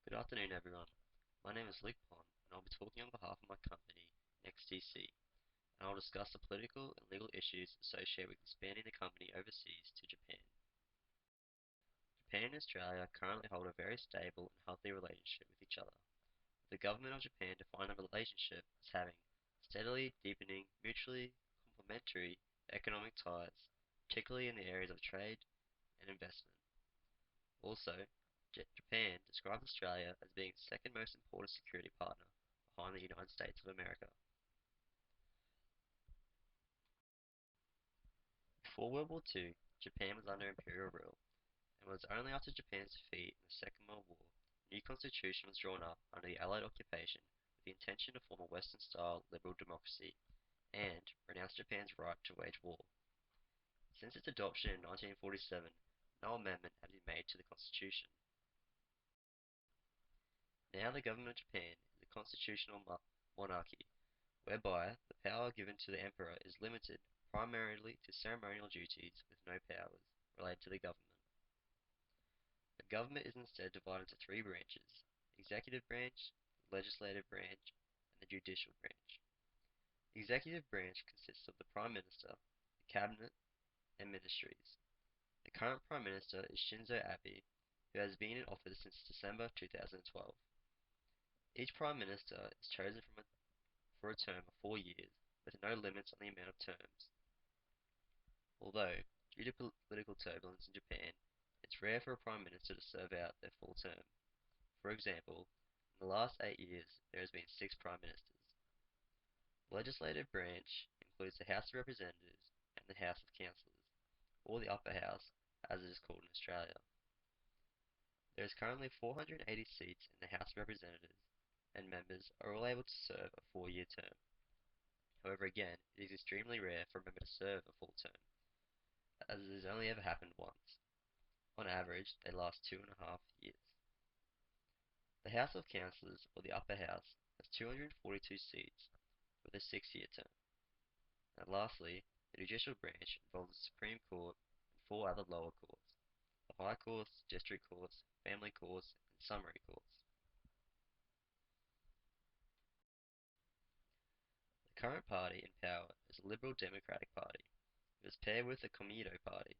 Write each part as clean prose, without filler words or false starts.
Good afternoon, everyone. My name is Luke Pond, and I'll be talking on behalf of my company, NEXTDC, and I'll discuss the political and legal issues associated with expanding the company overseas to Japan. Japan and Australia currently hold a very stable and healthy relationship with each other, with the government of Japan defining the relationship as having steadily deepening, mutually complementary economic ties, particularly in the areas of trade and investment. Also, Japan describes Australia as being its second most important security partner behind the United States of America. Before World War II, Japan was under imperial rule, and it was only after Japan's defeat in the Second World War a new constitution was drawn up under the Allied occupation with the intention to form a Western-style liberal democracy and renounce Japan's right to wage war. Since its adoption in 1947, no amendment had been made to the constitution. Now the government of Japan is a constitutional monarchy, whereby the power given to the emperor is limited primarily to ceremonial duties with no powers related to the government. The government is instead divided into three branches: the executive branch, the legislative branch, and the judicial branch. The executive branch consists of the Prime Minister, the Cabinet, and ministries. The current Prime Minister is Shinzo Abe, who has been in office since December 2012. Each Prime Minister is chosen for a term of 4 years, with no limits on the amount of terms. Although, due to political turbulence in Japan, it's rare for a Prime Minister to serve out their full term. For example, in the last 8 years, there has been 6 Prime Ministers. The legislative branch includes the House of Representatives and the House of Councillors, or the Upper House, as it is called in Australia. There is currently 480 seats in the House of Representatives, and members are all able to serve a 4-year term. However, again, it is extremely rare for a member to serve a full term, as it has only ever happened once. On average, they last 2.5 years. The House of Councillors, or the Upper House, has 242 seats, with a 6-year term. And lastly, the judicial branch involves the Supreme Court and 4 other lower courts: the High Courts, District Courts, Family Courts, and Summary Courts. The current party in power is the Liberal Democratic Party. It was paired with the Komeito Party.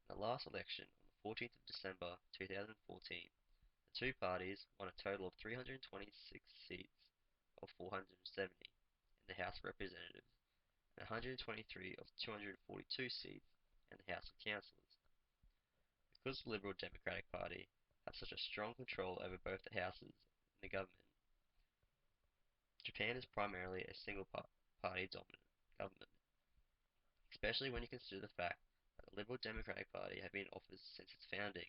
In the last election, on the 14th of December 2014, the two parties won a total of 326 seats of 470 in the House of Representatives and 123 of 242 seats in the House of Councillors. Because the Liberal Democratic Party have such a strong control over both the houses in the government, Japan is primarily a single-party dominant government, especially when you consider the fact that the Liberal Democratic Party have been in office since its founding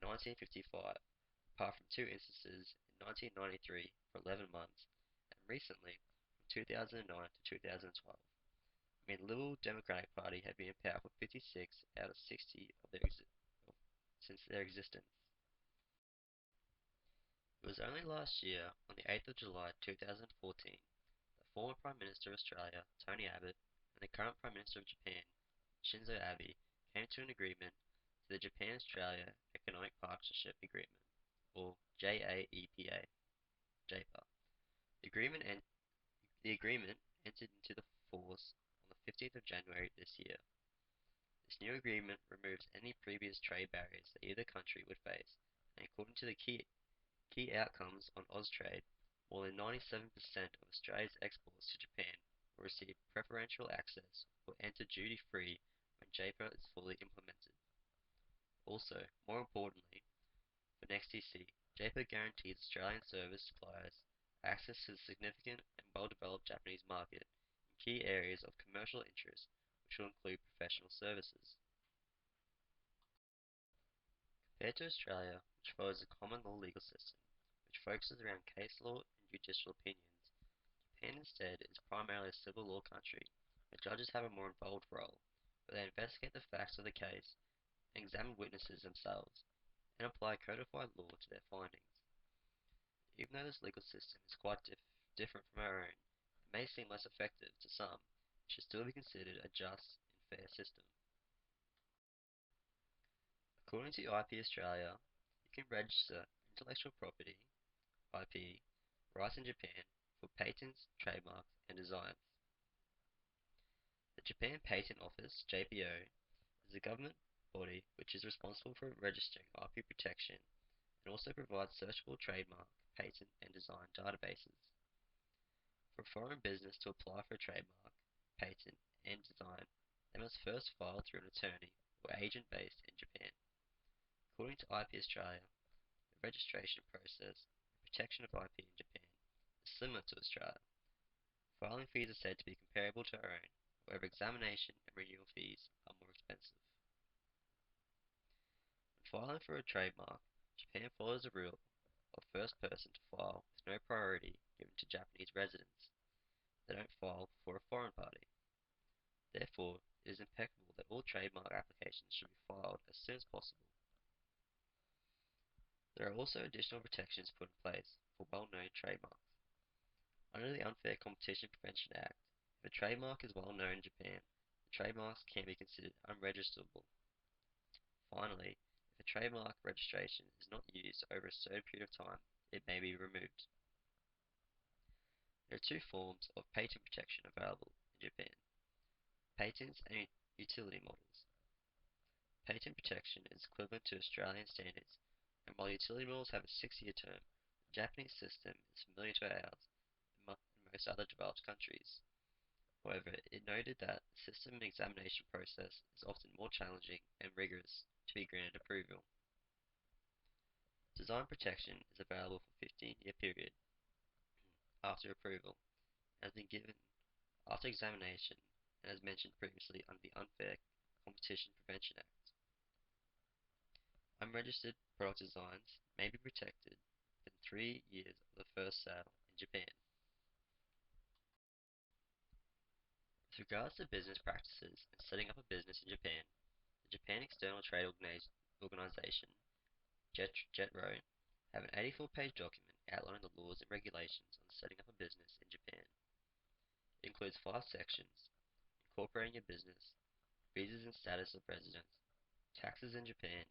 in 1955, apart from 2 instances in 1993 for 11 months, and recently from 2009 to 2012. I mean, the Liberal Democratic Party have been in power for 56 out of 60 of since their existence. It was only last year, on the 8th of July 2014, that former Prime Minister of Australia, Tony Abbott, and the current Prime Minister of Japan, Shinzo Abe, came to an agreement to the Japan-Australia Economic Partnership Agreement, or JAEPA. JAPA. The agreement entered into force on the 15th of January this year. This new agreement removes any previous trade barriers that either country would face, and according to the key outcomes on Austrade, more than 97% of Australia's exports to Japan will receive preferential access or enter duty-free when JAPA is fully implemented. Also, more importantly, for NEXTDC, JAPA guarantees Australian service suppliers access to the significant and well-developed Japanese market in key areas of commercial interest, which will include professional services. Compared to Australia, which follows a common law legal system, which focuses around case law and judicial opinions, Japan instead is primarily a civil law country, where judges have a more involved role, where they investigate the facts of the case and examine witnesses themselves, and apply codified law to their findings. Even though this legal system is quite different from our own, and may seem less effective to some, it should still be considered a just and fair system. According to IP Australia, you can register and intellectual property, IP, rights in Japan for patents, trademarks, and designs. The Japan Patent Office, JPO, is a government body which is responsible for registering IP protection and also provides searchable trademark, patent, and design databases. For a foreign business to apply for a trademark, patent, and design, they must first file through an attorney or agent based in Japan. According to IP Australia, the registration process and protection of IP in Japan is similar to Australia. Filing fees are said to be comparable to our own, however examination and renewal fees are more expensive. When filing for a trademark, Japan follows the rule of first person to file with no priority given to Japanese residents. They don't file before a foreign party. Therefore, it is impeccable that all trademark applications should be filed as soon as possible. There are also additional protections put in place for well-known trademarks. Under the Unfair Competition Prevention Act, if a trademark is well known in Japan, the trademarks can be considered unregisterable. Finally, if a trademark registration is not used over a certain period of time, it may be removed. There are two forms of patent protection available in Japan: patents and utility models. Patent protection is equivalent to Australian standards, and while utility models have a 6-year term, the Japanese system is familiar to ours in most other developed countries. However, it noted that the system and examination process is often more challenging and rigorous to be granted approval. Design protection is available for a 15-year period after approval and has been given after examination and as mentioned previously under the Unfair Competition Prevention Act. Unregistered product designs may be protected within 3 years of the first sale in Japan. With regards to business practices and setting up a business in Japan, the Japan External Trade Organization, JETRO, have an 84-page document outlining the laws and regulations on setting up a business in Japan. It includes 5 sections: incorporating your business, visas and status of residence, taxes in Japan,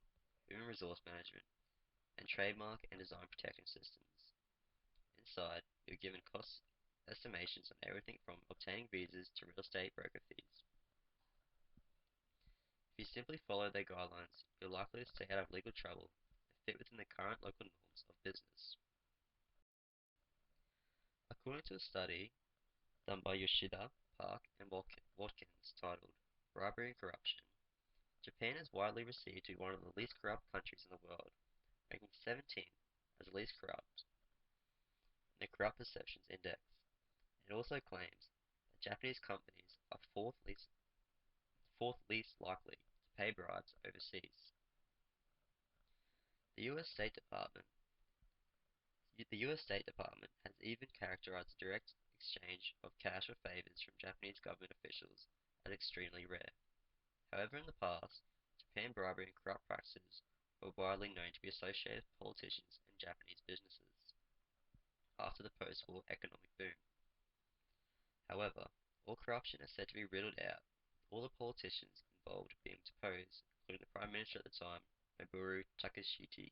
human resource management, and trademark and design protection systems. Inside, you're given cost estimations on everything from obtaining visas to real estate broker fees. If you simply follow their guidelines, you're likely to stay out of legal trouble and fit within the current local norms of business. According to a study done by Yoshida, Park, and Watkins titled Bribery and Corruption, Japan is widely received to be one of the least corrupt countries in the world, ranking 17 as the least corrupt in the Corrupt Perceptions Index. It also claims that Japanese companies are fourth least likely to pay bribes overseas. The U.S. State Department has even characterized the direct exchange of cash or favors from Japanese government officials as extremely rare. However, in the past, Japan bribery and corrupt practices were widely known to be associated with politicians and Japanese businesses after the post-war economic boom. However, all corruption is said to be riddled out, with all the politicians involved being deposed, including the Prime Minister at the time, Noboru Takeshita.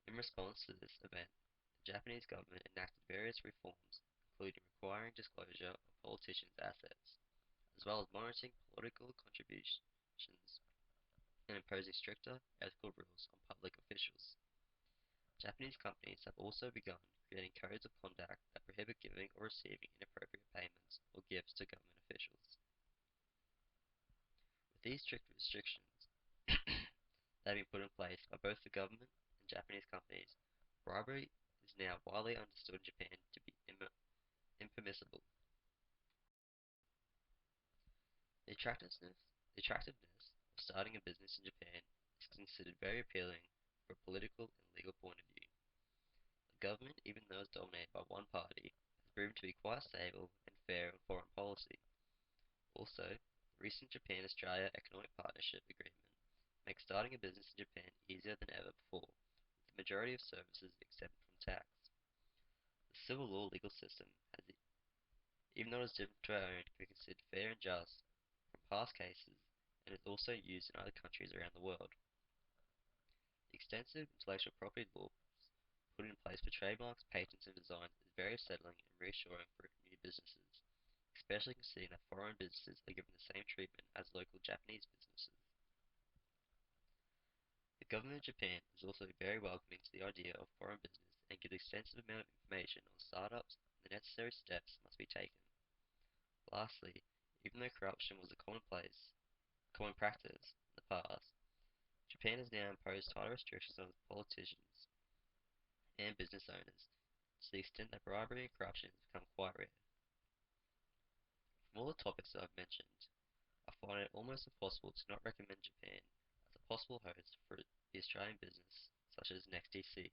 In response to this event, the Japanese government enacted various reforms, including requiring disclosure of politicians' assets, as well as monitoring political contributions and imposing stricter ethical rules on public officials. Japanese companies have also begun creating codes of conduct that prohibit giving or receiving inappropriate payments or gifts to government officials. With these strict restrictions that have been put in place by both the government and Japanese companies, bribery is now widely understood in Japan to be impermissible. The attractiveness of starting a business in Japan is considered very appealing from a political and legal point of view. The government, even though it's dominated by one party, has proven to be quite stable and fair in foreign policy. Also, the recent Japan-Australia Economic Partnership Agreement makes starting a business in Japan easier than ever before, with the majority of services exempt from tax. The civil law legal system has, even though it is different to our own, can be considered fair and just from past cases, and is also used in other countries around the world. extensive intellectual property law put in place for trademarks, patents, and designs is very settling and reassuring for new businesses, especially considering that foreign businesses are given the same treatment as local Japanese businesses. The government of Japan is also very welcoming to the idea of foreign business and gives extensive amount of information on startups and the necessary steps must be taken. Lastly, even though corruption was a common practice in the past, Japan has now imposed tighter restrictions on its politicians and business owners to the extent that bribery and corruption has become quite rare. From all the topics that I've mentioned, I find it almost impossible to not recommend Japan as a possible host for the Australian business such as NEXTDC.